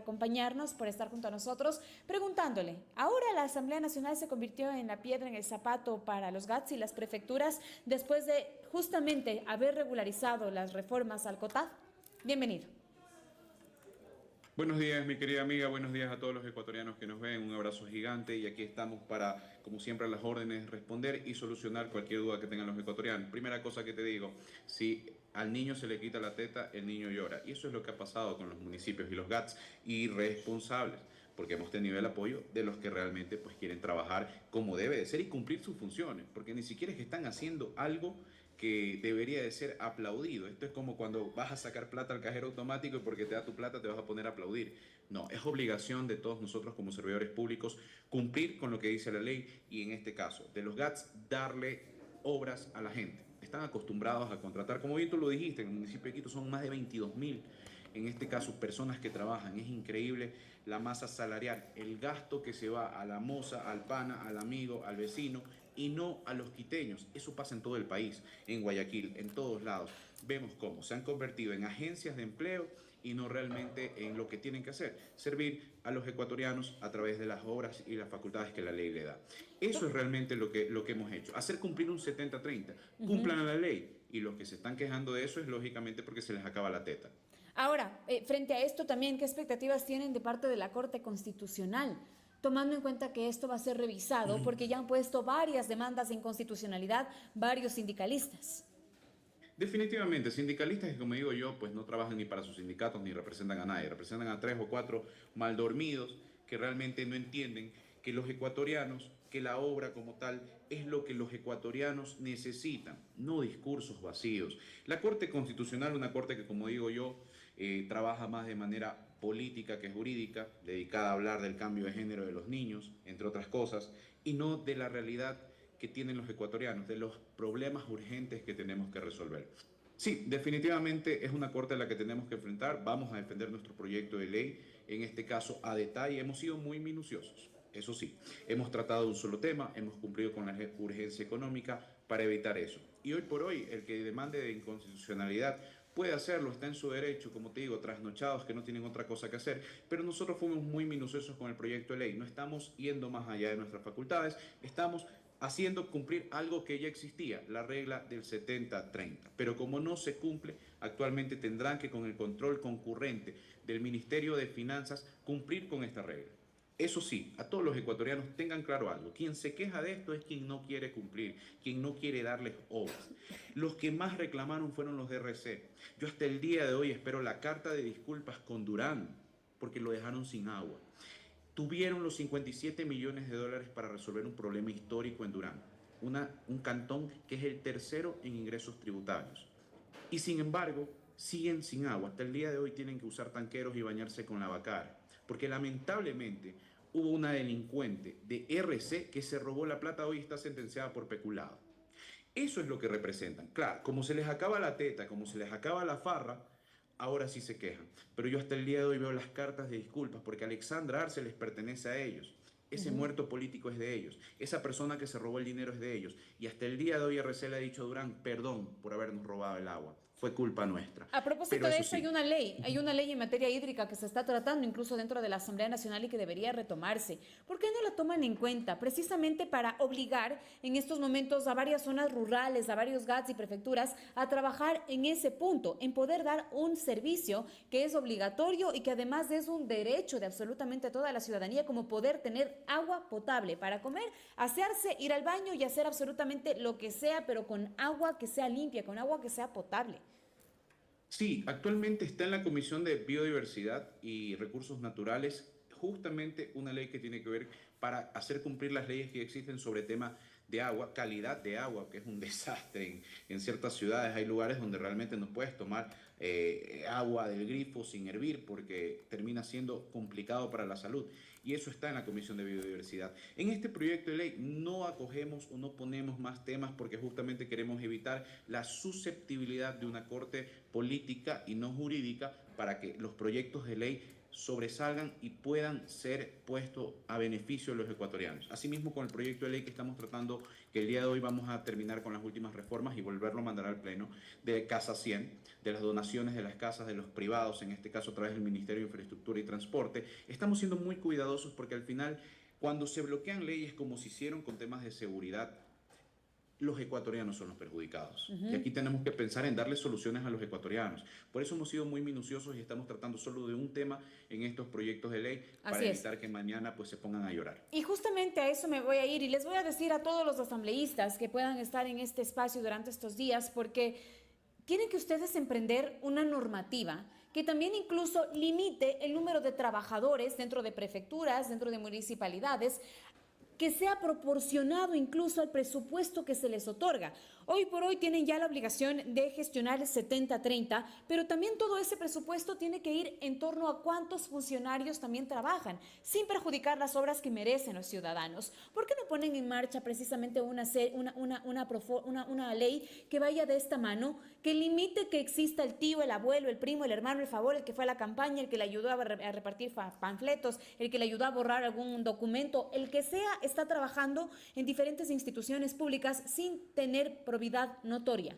acompañarnos, por estar junto a nosotros, preguntándole, ¿ahora la Asamblea Nacional se convirtió en la piedra en el zapato para los GATS y las prefecturas después de justamente haber regularizado las reformas al COTAD? Bienvenido. Buenos días, mi querida amiga, buenos días a todos los ecuatorianos que nos ven, un abrazo gigante y aquí estamos para, como siempre, a las órdenes, responder y solucionar cualquier duda que tengan los ecuatorianos. Primera cosa que te digo, si al niño se le quita la teta, el niño llora. Y eso es lo que ha pasado con los municipios y los GATS irresponsables, porque hemos tenido el apoyo de los que realmente pues quieren trabajar como debe de ser y cumplir sus funciones, porque ni siquiera es que están haciendo algo que debería de ser aplaudido. Esto es como cuando vas a sacar plata al cajero automático y porque te da tu plata te vas a poner a aplaudir. No, es obligación de todos nosotros como servidores públicos cumplir con lo que dice la ley y en este caso de los GATS darle obras a la gente. Están acostumbrados a contratar, como bien tú lo dijiste, en el municipio de Quito son más de 22.000, en este caso, personas que trabajan. Es increíble la masa salarial, el gasto que se va a la moza, al pana, al amigo, al vecino y no a los quiteños. Eso pasa en todo el país, en Guayaquil, en todos lados. Vemos cómo se han convertido en agencias de empleo y no realmente en lo que tienen que hacer, servir a los ecuatorianos a través de las obras y las facultades que la ley le da. Eso es realmente lo que hemos hecho, hacer cumplir un 70-30, cumplan la ley y los que se están quejando de eso es lógicamente porque se les acaba la teta. Ahora, frente a esto también, ¿qué expectativas tienen de parte de la Corte Constitucional? Tomando en cuenta que esto va a ser revisado porque ya han puesto varias demandas de inconstitucionalidad varios sindicalistas. Definitivamente, sindicalistas que como digo yo, pues no trabajan ni para sus sindicatos ni representan a nadie, representan a tres o cuatro mal dormidos que realmente no entienden que los ecuatorianos, que la obra como tal es lo que los ecuatorianos necesitan, no discursos vacíos. La Corte Constitucional, una corte que como digo yo, trabaja más de manera política que jurídica, dedicada a hablar del cambio de género de los niños, entre otras cosas, y no de la realidad que tienen los ecuatorianos, de los problemas urgentes que tenemos que resolver. Sí, definitivamente es una corte a la que tenemos que enfrentar. Vamos a defender nuestro proyecto de ley, en este caso a detalle. Hemos sido muy minuciosos. Eso sí, hemos tratado un solo tema, hemos cumplido con la urgencia económica para evitar eso. Y hoy por hoy, el que demande de inconstitucionalidad puede hacerlo, está en su derecho, como te digo, trasnochados que no tienen otra cosa que hacer, pero nosotros fuimos muy minuciosos con el proyecto de ley, no estamos yendo más allá de nuestras facultades, estamos haciendo cumplir algo que ya existía, la regla del 70-30. Pero como no se cumple, actualmente tendrán que con el control concurrente del Ministerio de Finanzas cumplir con esta regla. Eso sí, a todos los ecuatorianos tengan claro algo, quien se queja de esto es quien no quiere cumplir, quien no quiere darles obras. Los que más reclamaron fueron los de RC. Yo hasta el día de hoy espero la carta de disculpas con Durán, porque lo dejaron sin agua. Tuvieron los 57 millones de dólares para resolver un problema histórico en Durán, un cantón que es el tercero en ingresos tributarios. Y sin embargo, siguen sin agua. Hasta el día de hoy tienen que usar tanqueros y bañarse con la Bacar, porque lamentablemente hubo una delincuente de RC que se robó la plata, hoy está sentenciada por peculado. Eso es lo que representan. Claro, como se les acaba la teta, como se les acaba la farra, ahora sí se quejan. Pero yo hasta el día de hoy veo las cartas de disculpas porque Alexandra Arce les pertenece a ellos. Ese muerto político es de ellos. Esa persona que se robó el dinero es de ellos. Y hasta el día de hoy RC le ha dicho a Durán, perdón por habernos robado el agua. Fue culpa nuestra. A propósito Pero de eso eso, sí, hay una ley en materia hídrica que se está tratando incluso dentro de la Asamblea Nacional y que debería retomarse. ¿Por qué no la toman en cuenta? Precisamente para obligar en estos momentos a varias zonas rurales, a varios GATS y prefecturas a trabajar en ese punto, en poder dar un servicio que es obligatorio y que además es un derecho de absolutamente toda la ciudadanía, como poder tener agua potable para comer, asearse, ir al baño y hacer absolutamente lo que sea, pero con agua que sea limpia, con agua que sea potable. sí, actualmente está en la Comisión de Biodiversidad y Recursos Naturales justamente una ley que tiene que ver para hacer cumplir las leyes que existen sobre tema de agua, calidad de agua, que es un desastre en ciertas ciudades. Hay lugares donde realmente no puedes tomar agua del grifo sin hervir porque termina siendo complicado para la salud. Y eso está en la Comisión de Biodiversidad. En este proyecto de ley no acogemos o no ponemos más temas porque justamente queremos evitar la susceptibilidad de una corte política y no jurídica para que los proyectos de ley sobresalgan y puedan ser puestos a beneficio de los ecuatorianos. Asimismo, con el proyecto de ley que estamos tratando, que el día de hoy vamos a terminar con las últimas reformas y volverlo a mandar al Pleno, de Casa 100, de las donaciones de las casas de los privados, en este caso a través del Ministerio de Infraestructura y Transporte, estamos siendo muy cuidadosos porque al final, cuando se bloquean leyes como se hicieron con temas de seguridad, los ecuatorianos son los perjudicados. Y aquí tenemos que pensar en darle soluciones a los ecuatorianos. Por eso hemos sido muy minuciosos y estamos tratando solo de un tema en estos proyectos de ley para evitar que mañana pues se pongan a llorar. Y justamente a eso me voy a ir y les voy a decir a todos los asambleístas que puedan estar en este espacio durante estos días, porque tienen que ustedes emprender una normativa que también incluso limite el número de trabajadores dentro de prefecturas, dentro de municipalidades, que sea proporcionado incluso al presupuesto que se les otorga. Hoy por hoy tienen ya la obligación de gestionar el 70-30, pero también todo ese presupuesto tiene que ir en torno a cuántos funcionarios también trabajan, sin perjudicar las obras que merecen los ciudadanos. ¿Por qué no ponen en marcha precisamente una ley que vaya de esta mano, que limite que exista el tío, el abuelo, el primo, el hermano, el favor, el que fue a la campaña, el que le ayudó a repartir panfletos, el que le ayudó a borrar algún documento, el que sea, está trabajando en diferentes instituciones públicas sin tener probidad notoria?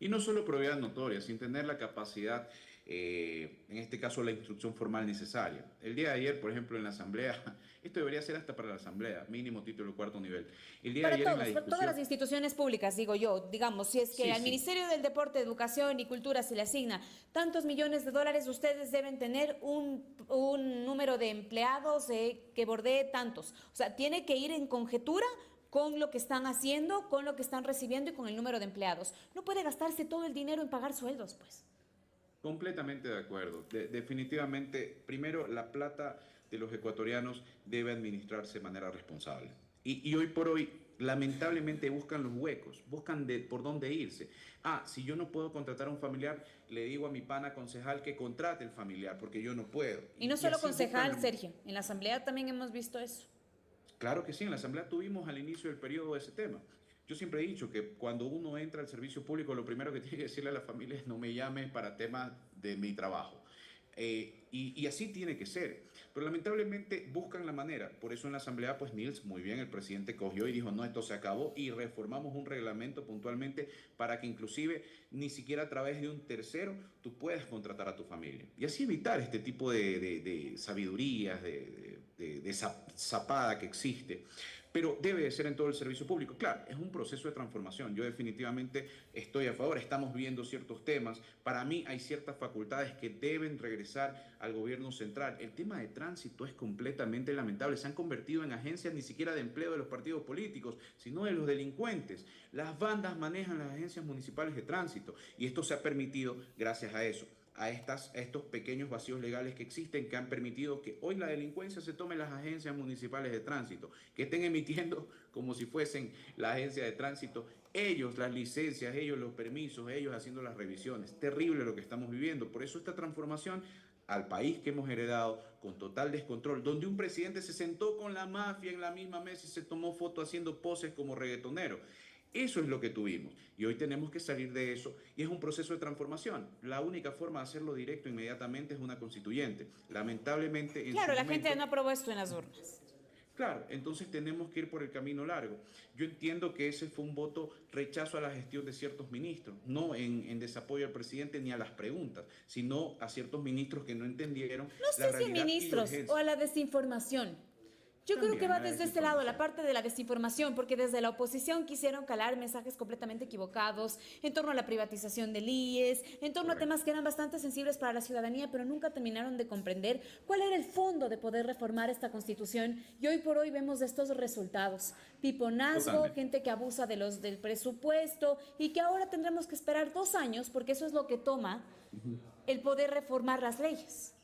Y no solo probidad notoria, sin tener la capacidad, en este caso la instrucción formal necesaria. El día de ayer, por ejemplo, en la Asamblea, esto debería ser hasta para la Asamblea, mínimo título cuarto nivel. El día Para de ayer todos, en la discusión, todas las instituciones públicas, digo yo, digamos, si es que al sí. Ministerio del Deporte, Educación y Cultura se le asigna tantos millones de dólares, ustedes deben tener un número de empleados que bordee tantos. O sea, tiene que ir en conjetura con lo que están haciendo, con lo que están recibiendo y con el número de empleados. No puede gastarse todo el dinero en pagar sueldos, pues. Completamente de acuerdo. Definitivamente, primero, la plata de los ecuatorianos debe administrarse de manera responsable. Y hoy por hoy, lamentablemente, buscan los huecos, buscan por dónde irse. Si yo no puedo contratar a un familiar, le digo a mi pana concejal que contrate el familiar, porque yo no puedo. Y no solo concejal, Sergio, en la Asamblea también hemos visto eso. Claro que sí, en la Asamblea tuvimos al inicio del periodo ese tema. Yo siempre he dicho que cuando uno entra al servicio público, lo primero que tiene que decirle a la familia es no me llame para temas de mi trabajo. Y así tiene que ser. Pero lamentablemente buscan la manera. Por eso en la Asamblea, pues Nils, muy bien, el presidente cogió y dijo, no, esto se acabó y reformamos un reglamento puntualmente para que inclusive ni siquiera a través de un tercero tú puedas contratar a tu familia. Y así evitar este tipo de sabidurías, de zapada que existe. Pero debe de ser en todo el servicio público. Claro, es un proceso de transformación. Yo definitivamente estoy a favor. Estamos viendo ciertos temas. Para mí hay ciertas facultades que deben regresar al gobierno central. El tema de tránsito es completamente lamentable. Se han convertido en agencias ni siquiera de empleo de los partidos políticos, sino de los delincuentes. Las bandas manejan las agencias municipales de tránsito y esto se ha permitido gracias a eso. A estos pequeños vacíos legales que existen, que han permitido que hoy la delincuencia se tome las agencias municipales de tránsito, que estén emitiendo como si fuesen la agencia de tránsito, ellos las licencias, ellos los permisos, ellos haciendo las revisiones. Terrible lo que estamos viviendo. Por eso esta transformación al país que hemos heredado con total descontrol, donde un presidente se sentó con la mafia en la misma mesa y se tomó foto haciendo poses como reggaetonero. Eso es lo que tuvimos y hoy tenemos que salir de eso y es un proceso de transformación. La única forma de hacerlo directo inmediatamente es una constituyente. Lamentablemente... Claro, la gente no aprobó esto en las urnas. Claro, entonces tenemos que ir por el camino largo. Yo entiendo que ese fue un voto rechazo a la gestión de ciertos ministros, no en desapoyo al presidente ni a las preguntas, sino a ciertos ministros que no entendieron la realidad. No sé si ministros o a la desinformación. Yo creo que va desde este lado, la parte de la desinformación, porque desde la oposición quisieron calar mensajes completamente equivocados en torno a la privatización del IES, en torno a temas que eran bastante sensibles para la ciudadanía, pero nunca terminaron de comprender cuál era el fondo de poder reformar esta Constitución. Y hoy por hoy vemos estos resultados. Piponazgo, gente que abusa del presupuesto y que ahora tendremos que esperar 2 años, porque eso es lo que toma el poder reformar las leyes.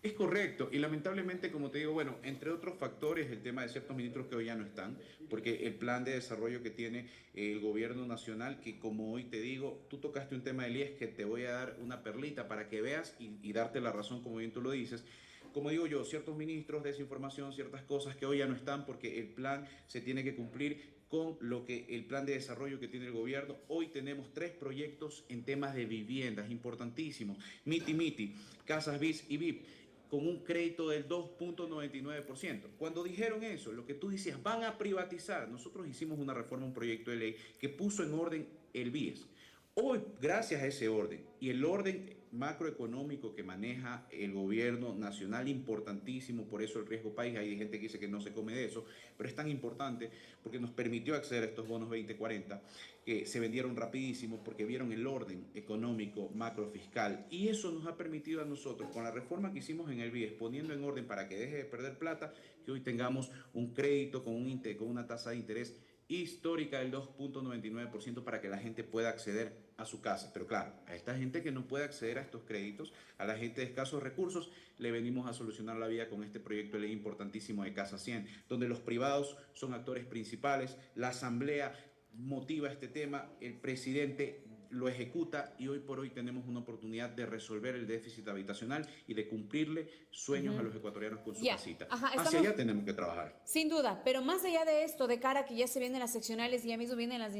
Es correcto, y lamentablemente, como te digo, bueno, entre otros factores, el tema de ciertos ministros que hoy ya no están, porque el plan de desarrollo que tiene el gobierno nacional, que como hoy te digo, tú tocaste un tema del IES que te voy a dar una perlita para que veas y darte la razón, como bien tú lo dices. Como digo yo, ciertos ministros, desinformación, ciertas cosas que hoy ya no están porque el plan se tiene que cumplir con lo que el plan de desarrollo que tiene el gobierno. Hoy tenemos 3 proyectos en temas de viviendas importantísimos, Miti Miti, Casas BIS y VIP, con un crédito del 2.99%. Cuando dijeron eso, lo que tú decías, van a privatizar, nosotros hicimos una reforma, un proyecto de ley que puso en orden el BIES. Hoy, gracias a ese orden y el orden macroeconómico que maneja el gobierno nacional, importantísimo, por eso el riesgo país, hay gente que dice que no se come de eso, pero es tan importante porque nos permitió acceder a estos bonos 2040, que se vendieron rapidísimo porque vieron el orden económico macrofiscal, y eso nos ha permitido a nosotros, con la reforma que hicimos en el BIES, poniendo en orden para que deje de perder plata, que hoy tengamos un crédito con una tasa de interés histórica del 2.99% para que la gente pueda acceder a su casa. Pero claro, a esta gente que no puede acceder a estos créditos, a la gente de escasos recursos, le venimos a solucionar la vida con este proyecto de ley importantísimo de Casa 100, donde los privados son actores principales, la asamblea motiva este tema, el presidente lo ejecuta y hoy por hoy tenemos una oportunidad de resolver el déficit habitacional y de cumplirle sueños a los ecuatorianos con su casita. Hacia allá tenemos que trabajar. Sin duda, pero más allá de esto, de cara a que ya se vienen las seccionales y ya mismo vienen las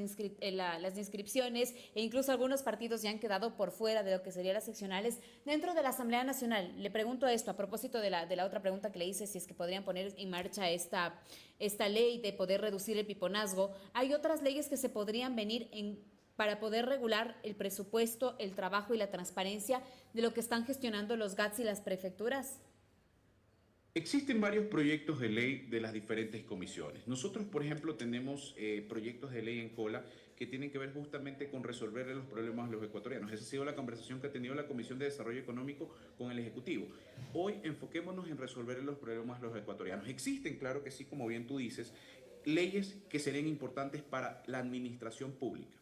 inscripciones e incluso algunos partidos ya han quedado por fuera de lo que serían las seccionales dentro de la Asamblea Nacional. Le pregunto esto a propósito de la otra pregunta que le hice, si es que podrían poner en marcha esta ley de poder reducir el piponazgo. ¿Hay otras leyes que se podrían venir para poder regular el presupuesto, el trabajo y la transparencia de lo que están gestionando los GATS y las prefecturas? Existen varios proyectos de ley de las diferentes comisiones. Nosotros, por ejemplo, tenemos proyectos de ley en cola que tienen que ver justamente con resolver los problemas de los ecuatorianos. Esa ha sido la conversación que ha tenido la Comisión de Desarrollo Económico con el Ejecutivo. Hoy enfoquémonos en resolver los problemas de los ecuatorianos. Existen, claro que sí, como bien tú dices, leyes que serían importantes para la administración pública.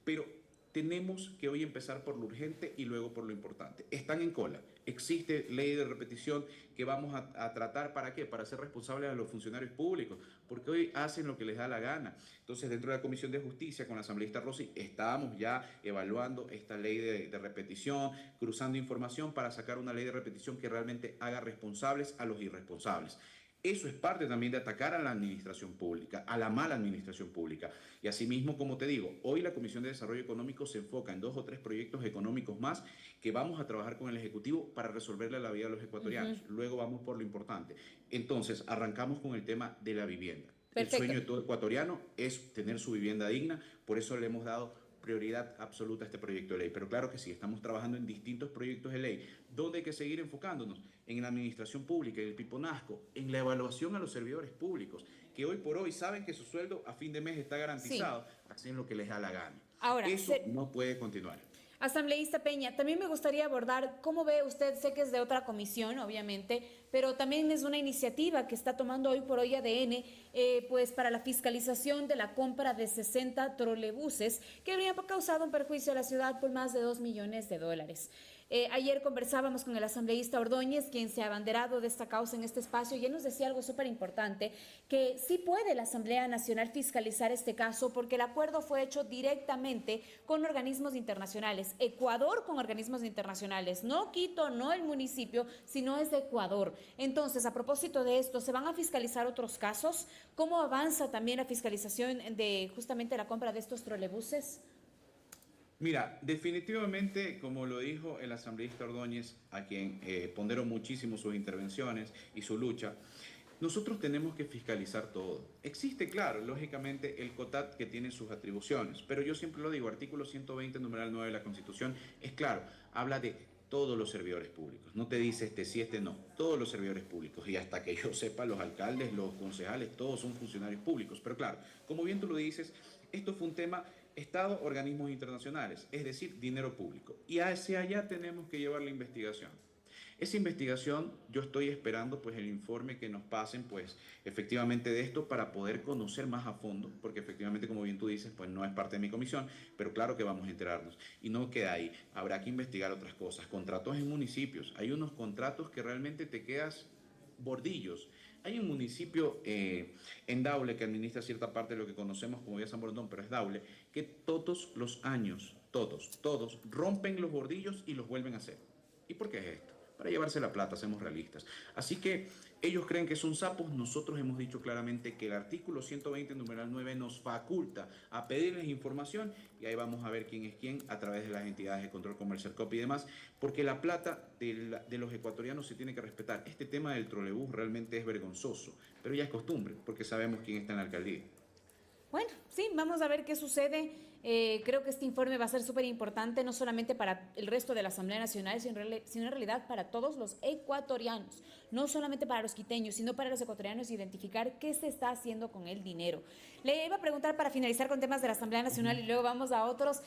Pero tenemos que hoy empezar por lo urgente y luego por lo importante. Están en cola. Existe ley de repetición que vamos a tratar. ¿Para qué? Para ser responsables a los funcionarios públicos, porque hoy hacen lo que les da la gana. Entonces, dentro de la Comisión de Justicia, con la asambleísta Rossi, estábamos ya evaluando esta ley de repetición, cruzando información para sacar una ley de repetición que realmente haga responsables a los irresponsables. Eso es parte también de atacar a la administración pública, a la mala administración pública. Y asimismo, como te digo, hoy la Comisión de Desarrollo Económico se enfoca en 2 o 3 proyectos económicos más que vamos a trabajar con el Ejecutivo para resolverle la vida a los ecuatorianos. Luego vamos por lo importante. Entonces, arrancamos con el tema de la vivienda. Perfecto. El sueño de todo ecuatoriano es tener su vivienda digna, por eso le hemos dado prioridad absoluta a este proyecto de ley. Pero claro que sí, estamos trabajando en distintos proyectos de ley, donde hay que seguir enfocándonos en la administración pública, en el piponazgo, en la evaluación a los servidores públicos, que hoy por hoy saben que su sueldo a fin de mes está garantizado, hacen lo que les da la gana. Ahora, eso no puede continuar. Asambleísta Peña, también me gustaría abordar cómo ve usted, sé que es de otra comisión, obviamente, pero también es una iniciativa que está tomando hoy por hoy ADN, pues para la fiscalización de la compra de 60 trolebuses que habrían causado un perjuicio a la ciudad por más de $2 millones. Ayer conversábamos con el asambleísta Ordóñez, quien se ha abanderado de esta causa en este espacio, y él nos decía algo súper importante, que sí puede la Asamblea Nacional fiscalizar este caso porque el acuerdo fue hecho directamente con organismos internacionales. Ecuador con organismos internacionales, no Quito, no el municipio, sino es de Ecuador. Entonces, a propósito de esto, ¿se van a fiscalizar otros casos? ¿Cómo avanza también la fiscalización de justamente la compra de estos trolebuses? Mira, definitivamente, como lo dijo el asambleísta Ordóñez, a quien pondero muchísimo sus intervenciones y su lucha, nosotros tenemos que fiscalizar todo. Existe, claro, lógicamente, el COTAT que tiene sus atribuciones, pero yo siempre lo digo, artículo 120, numeral 9 de la Constitución, es claro, habla de todos los servidores públicos. No te dice este sí, este no. Todos los servidores públicos. Y hasta que yo sepa, los alcaldes, los concejales, todos son funcionarios públicos. Pero claro, como bien tú lo dices, esto fue un tema Estado, organismos internacionales, es decir, dinero público. Y hacia allá tenemos que llevar la investigación. Esa investigación, yo estoy esperando pues el informe que nos pasen pues efectivamente de esto para poder conocer más a fondo, porque efectivamente, como bien tú dices, pues no es parte de mi comisión, pero claro que vamos a enterarnos. Y no queda ahí, habrá que investigar otras cosas. Contratos en municipios, hay unos contratos que realmente te quedas bordillos. Hay un municipio en Daule que administra cierta parte de lo que conocemos como Vía San Borondón, pero es Daule, que todos los años, todos, rompen los bordillos y los vuelven a hacer. ¿Y por qué es esto? para llevarse la plata, seamos realistas. Así que ellos creen que son sapos, nosotros hemos dicho claramente que el artículo 120, numeral 9, nos faculta a pedirles información y ahí vamos a ver quién es quién a través de las entidades de control comercial, COP y demás, porque la plata de los ecuatorianos se tiene que respetar. Este tema del trolebús realmente es vergonzoso, pero ya es costumbre, porque sabemos quién está en la alcaldía. Bueno, sí, vamos a ver qué sucede. Creo que este informe va a ser súper importante, no solamente para el resto de la Asamblea Nacional, sino en realidad para todos los ecuatorianos, no solamente para los quiteños, sino para los ecuatorianos, identificar qué se está haciendo con el dinero. Le iba a preguntar para finalizar con temas de la Asamblea Nacional y luego vamos a otros,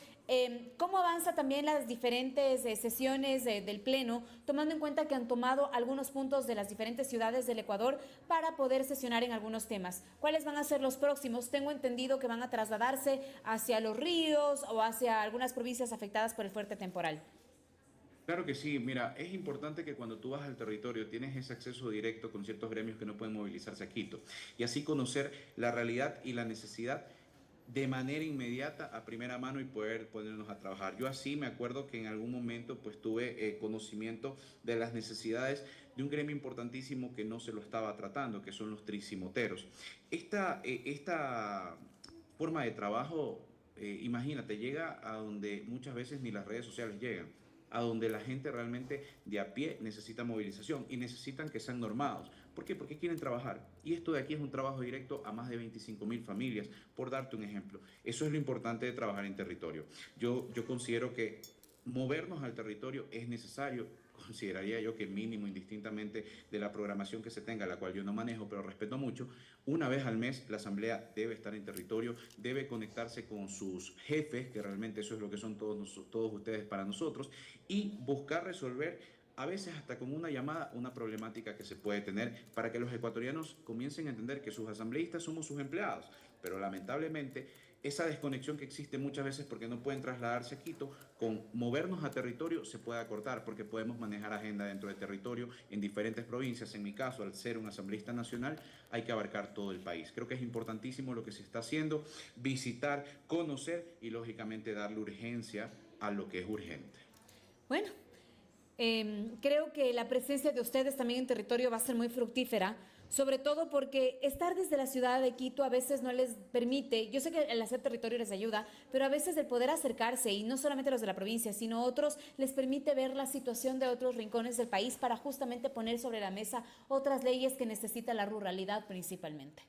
¿cómo avanza también las diferentes sesiones del Pleno, tomando en cuenta que han tomado algunos puntos de las diferentes ciudades del Ecuador para poder sesionar en algunos temas? ¿Cuáles van a ser los próximos? Tengo entendido que van a trasladarse hacia los ríos o hacia algunas provincias afectadas por el fuerte temporal. Claro que sí, mira, es importante que cuando tú vas al territorio tienes ese acceso directo con ciertos gremios que no pueden movilizarse a Quito y así conocer la realidad y la necesidad de manera inmediata, a primera mano y poder ponernos a trabajar. Yo así me acuerdo que en algún momento pues tuve conocimiento de las necesidades de un gremio importantísimo que no se lo estaba tratando, que son los trisimoteros. Esta forma de trabajo, imagínate, llega a donde muchas veces ni las redes sociales llegan, a donde la gente realmente de a pie necesita movilización y necesitan que sean normados. ¿Por qué? Porque quieren trabajar. Y esto de aquí es un trabajo directo a más de 25.000 familias, por darte un ejemplo. Eso es lo importante de trabajar en territorio. Yo considero que movernos al territorio es necesario. Consideraría yo que mínimo, indistintamente de la programación que se tenga, la cual yo no manejo, pero respeto mucho, una vez al mes la asamblea debe estar en territorio, debe conectarse con sus jefes, que realmente eso es lo que son todos ustedes para nosotros, y buscar resolver a veces hasta con una llamada, una problemática que se puede tener para que los ecuatorianos comiencen a entender que sus asambleístas somos sus empleados, pero lamentablemente esa desconexión que existe muchas veces porque no pueden trasladarse a Quito, con movernos a territorio se puede acortar porque podemos manejar agenda dentro del territorio en diferentes provincias. En mi caso, al ser un asambleísta nacional, hay que abarcar todo el país. Creo que es importantísimo lo que se está haciendo, visitar, conocer y lógicamente darle urgencia a lo que es urgente. Bueno, creo que la presencia de ustedes también en territorio va a ser muy fructífera, sobre todo porque estar desde la ciudad de Quito a veces no les permite, yo sé que el hacer territorio les ayuda, pero a veces el poder acercarse, y no solamente los de la provincia, sino otros, les permite ver la situación de otros rincones del país para justamente poner sobre la mesa otras leyes que necesita la ruralidad principalmente.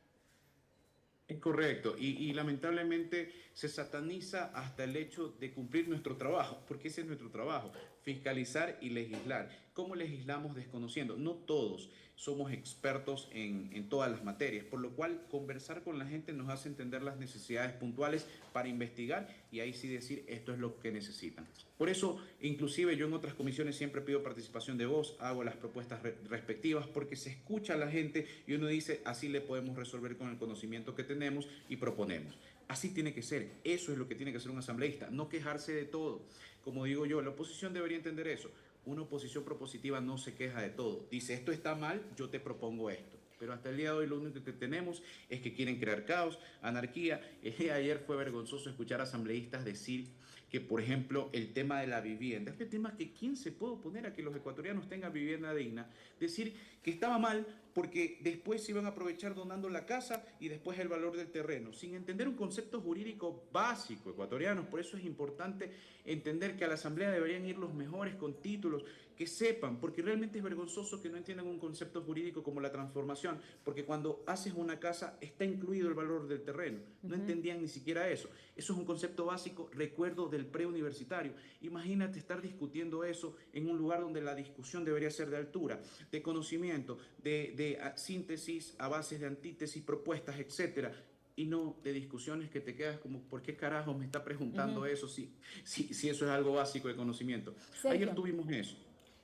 Es correcto, y lamentablemente se sataniza hasta el hecho de cumplir nuestro trabajo, porque ese es nuestro trabajo, fiscalizar y legislar. ¿Cómo legislamos desconociendo? No todos somos expertos en todas las materias, por lo cual conversar con la gente nos hace entender las necesidades puntuales para investigar y ahí sí decir esto es lo que necesitan. Por eso, inclusive yo en otras comisiones siempre pido participación de voz, hago las propuestas respectivas porque se escucha a la gente y uno dice así le podemos resolver con el conocimiento que tenemos y proponemos. Así tiene que ser, eso es lo que tiene que ser un asambleísta, no quejarse de todo. Como digo yo, la oposición debería entender eso. Una oposición propositiva no se queja de todo. Dice, esto está mal, yo te propongo esto. Pero hasta el día de hoy lo único que tenemos es que quieren crear caos, anarquía. Ayer fue vergonzoso escuchar a asambleístas decir que, por ejemplo, el tema de la vivienda, este tema que quién se puede oponer a que los ecuatorianos tengan vivienda digna, decir que estaba mal porque después se iban a aprovechar donando la casa y después el valor del terreno, sin entender un concepto jurídico básico ecuatoriano. Por eso es importante entender que a la asamblea deberían ir los mejores con títulos, que sepan, porque realmente es vergonzoso que no entiendan un concepto jurídico como la transformación, porque cuando haces una casa está incluido el valor del terreno. No entendían ni siquiera eso. Eso es un concepto básico, recuerdo del preuniversitario. Imagínate estar discutiendo eso en un lugar donde la discusión debería ser de altura, de conocimiento, de síntesis a bases de antítesis, propuestas, etcétera. Y no de discusiones que te quedas como, ¿por qué carajo me está preguntando eso si eso es algo básico de conocimiento? Sergio. Ayer tuvimos eso.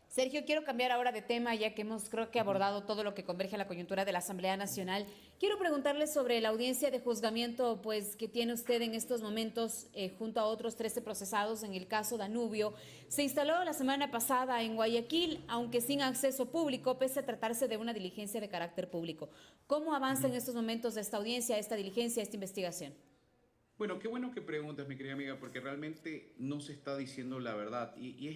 Sergio, quiero cambiar ahora de tema, ya que hemos, creo que, abordado todo lo que converge a la coyuntura de la Asamblea Nacional. Quiero preguntarle sobre la audiencia de juzgamiento pues, que tiene usted en estos momentos junto a otros 13 procesados en el caso Danubio. Se instaló la semana pasada en Guayaquil, aunque sin acceso público, pese a tratarse de una diligencia de carácter público. ¿Cómo avanza en estos momentos esta audiencia, esta diligencia, esta investigación? Bueno, qué bueno que preguntas, mi querida amiga, porque realmente no se está diciendo la verdad y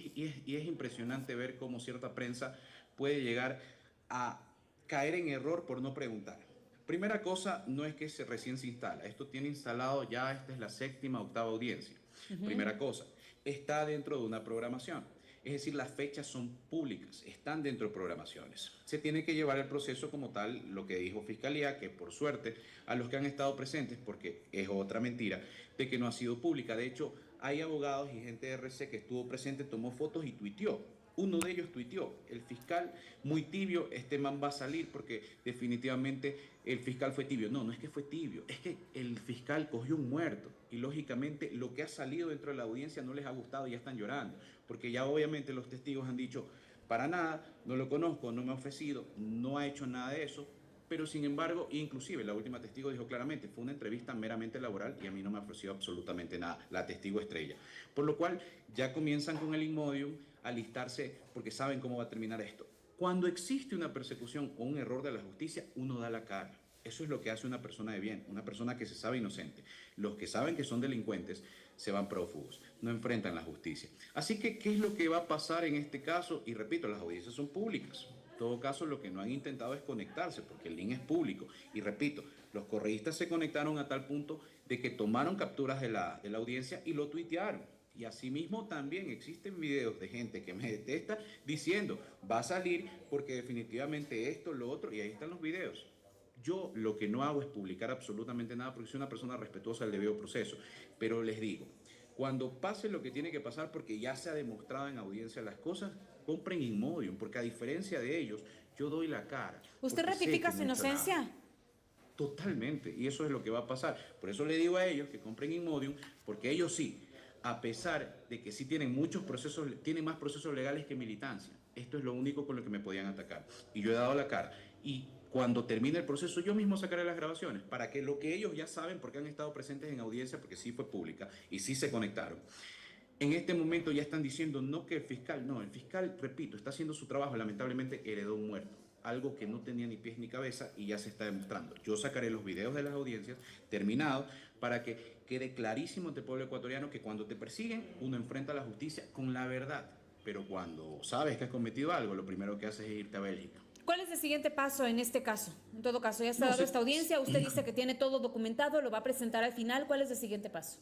es impresionante ver cómo cierta prensa puede llegar a caer en error por no preguntar. Primera cosa, no es que recién se instala, esto tiene instalado ya, esta es la séptima, octava audiencia. Ujú. Primera cosa, está dentro de una programación. Es decir, las fechas son públicas, están dentro de programaciones. Se tiene que llevar el proceso como tal, lo que dijo Fiscalía, que por suerte a los que han estado presentes, porque es otra mentira, de que no ha sido pública. De hecho, hay abogados y gente de RC que estuvo presente, tomó fotos y tuiteó. Uno de ellos tuiteó, el fiscal muy tibio, este man va a salir porque definitivamente el fiscal fue tibio. No, no es que fue tibio, es que el fiscal cogió un muerto y lógicamente lo que ha salido dentro de la audiencia no les ha gustado y ya están llorando, porque ya obviamente los testigos han dicho, para nada, no lo conozco, no me ha ofrecido, no ha hecho nada de eso, pero sin embargo, inclusive la última testigo dijo claramente, fue una entrevista meramente laboral y a mí no me ha ofrecido absolutamente nada, la testigo estrella. Por lo cual ya comienzan con el inmodium a listarse porque saben cómo va a terminar esto. Cuando existe una persecución o un error de la justicia, uno da la cara. Eso es lo que hace una persona de bien, una persona que se sabe inocente. Los que saben que son delincuentes se van prófugos, no enfrentan la justicia. Así que, ¿qué es lo que va a pasar en este caso? Y repito, las audiencias son públicas. En todo caso, lo que no han intentado es conectarse, porque el link es público. Y repito, los correístas se conectaron a tal punto de que tomaron capturas de la audiencia y lo tuitearon. Y asimismo también existen videos de gente que me detesta diciendo, va a salir porque definitivamente esto, lo otro, y ahí están los videos. Yo lo que no hago es publicar absolutamente nada porque soy una persona respetuosa del debido proceso. Pero les digo, cuando pase lo que tiene que pasar, porque ya se ha demostrado en audiencia las cosas, compren Inmodium, porque a diferencia de ellos, yo doy la cara. ¿Usted Porque sé ratifica que su no he hecho nada. inocencia? Totalmente, y eso es lo que va a pasar. Por eso le digo a ellos que compren Inmodium, porque ellos sí, a pesar de que sí tienen muchos procesos, tienen más procesos legales que militancia. Esto es lo único con lo que me podían atacar. Y yo he dado la cara. Y cuando termine el proceso, yo mismo sacaré las grabaciones, para que lo que ellos ya saben, porque han estado presentes en audiencia, porque sí fue pública, y sí se conectaron. En este momento ya están diciendo no que el fiscal, no, el fiscal, repito, está haciendo su trabajo, lamentablemente heredó un muerto, algo que no tenía ni pies ni cabeza y ya se está demostrando. Yo sacaré los videos de las audiencias terminados para que quede clarísimo ante el pueblo ecuatoriano que cuando te persiguen uno enfrenta a la justicia con la verdad, pero cuando sabes que has cometido algo, lo primero que haces es irte a Bélgica. ¿Cuál es el siguiente paso en este caso? En todo caso, ya está No dado sé. esta audiencia, usted dice que tiene todo documentado, lo va a presentar al final. ¿Cuál es el siguiente paso?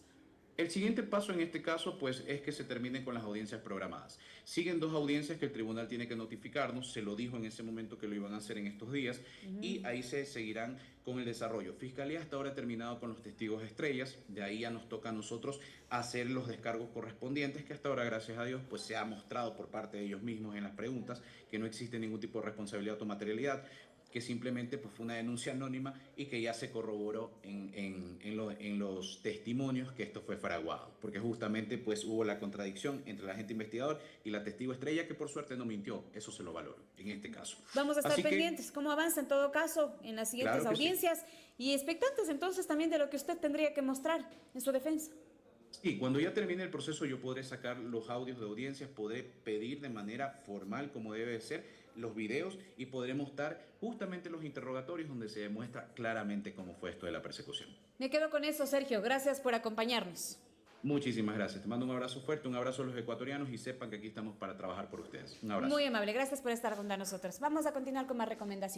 El siguiente paso en este caso, pues, es que se terminen con las audiencias programadas. Siguen dos audiencias que el tribunal tiene que notificarnos, se lo dijo en ese momento que lo iban a hacer en estos días, y ahí se seguirán con el desarrollo. Fiscalía hasta ahora ha terminado con los testigos estrellas, de ahí ya nos toca a nosotros hacer los descargos correspondientes, que hasta ahora, gracias a Dios, pues se ha mostrado por parte de ellos mismos en las preguntas que no existe ningún tipo de responsabilidad o materialidad, que simplemente pues, fue una denuncia anónima y que ya se corroboró en los testimonios que esto fue fraguado, porque justamente pues hubo la contradicción entre el agente investigador y la testigo estrella, que por suerte no mintió, eso se lo valoro en este caso. Vamos a estar Así pendientes, cómo avanza en todo caso en las siguientes claro que sí. audiencias y expectantes entonces también de lo que usted tendría que mostrar en su defensa. Sí, cuando ya termine el proceso yo podré sacar los audios de audiencias, podré pedir de manera formal como debe ser los videos y podré mostrar justamente los interrogatorios donde se demuestra claramente cómo fue esto de la persecución. Me quedo con eso, Sergio. Gracias por acompañarnos. Muchísimas gracias. Te mando un abrazo fuerte, un abrazo a los ecuatorianos y sepan que aquí estamos para trabajar por ustedes. Un abrazo. Muy amable. Gracias por estar junto a nosotros. Vamos a continuar con más recomendaciones.